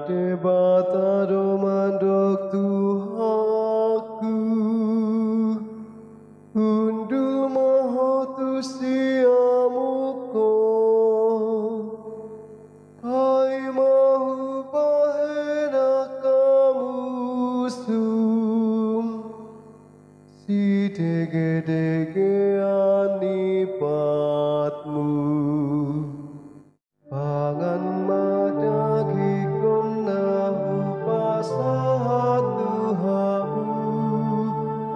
debata domandok Tuhaku undul mahotu siamuko pai mahu bahena kamusum si dege-dege anipatmu pangan madagi konahu pasahatu habu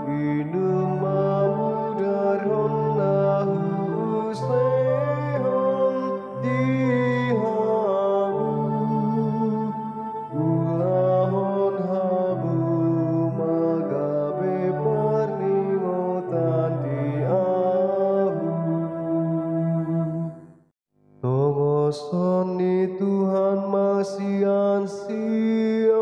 inum mamudaronahu sehon dihabu ulahon habu magabe parningotan diahu Tongosoni Tuhan masian Sion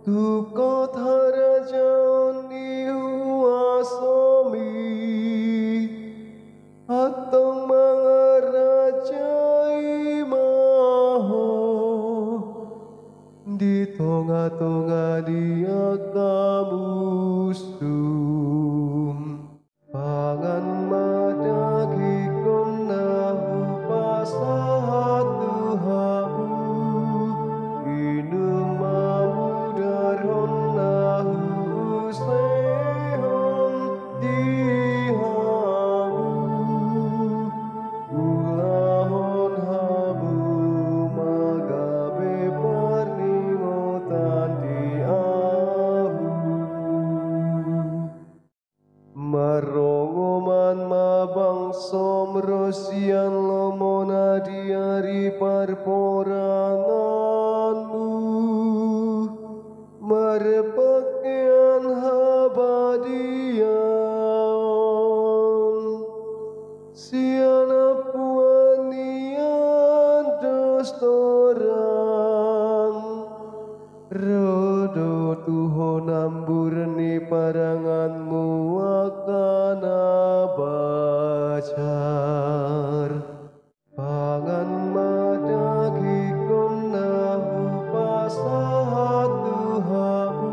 Tukot harajaon nihuasomi Atong mangarajai maho Di tonga-tonga dia kamusum Pangan madagi konahu pasahatu habu inum mamudaronahu sehon dihabu ulahon habu magabe parningotan diahu Marongoman mabangsom rosian lomona diari parporanganmu Marepakean habadian Siana puanian dostoran Rodo Tuhon amburni paranganmu akan abacar Pangan madagi konahu pasahatu habu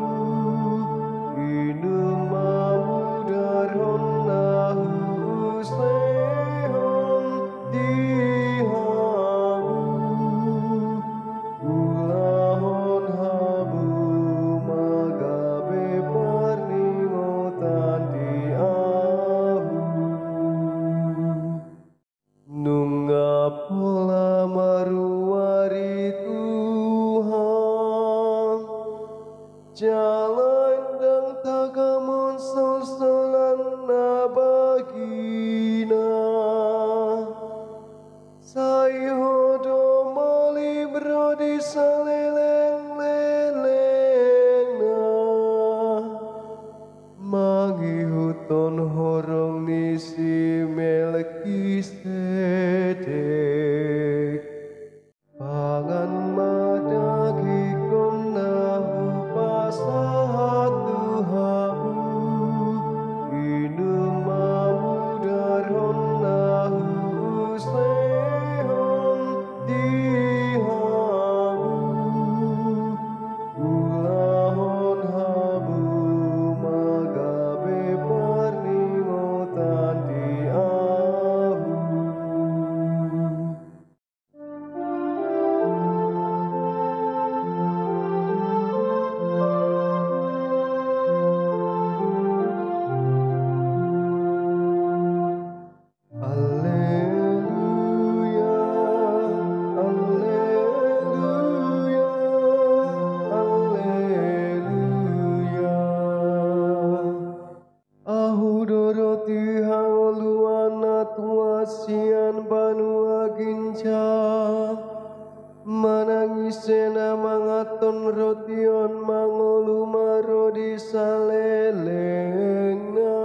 inum mamudaronahu sehon dihabu ulahon habu magabe parningotan diahu Nunga pola maruari Tuhan Jalan dang tagamon sol-solan nabagina Sayhodo malibro di saleleng-lelengna Mangihuton horong nisi Melkisedek Pangan madagi konahu pasahatu habu inum mamudaronahu sehon dihabu ulahon habu magabe parningotan diahu Alleluia, alleluia, alleluia Ahudoroti hangoluana tuasian banua ginca Manangisena mangaton rotion mangolu marodi salelengna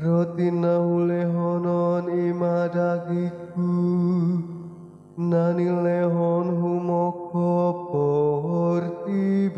Roti nahulehonon imadagiku Nani lehon humoko porti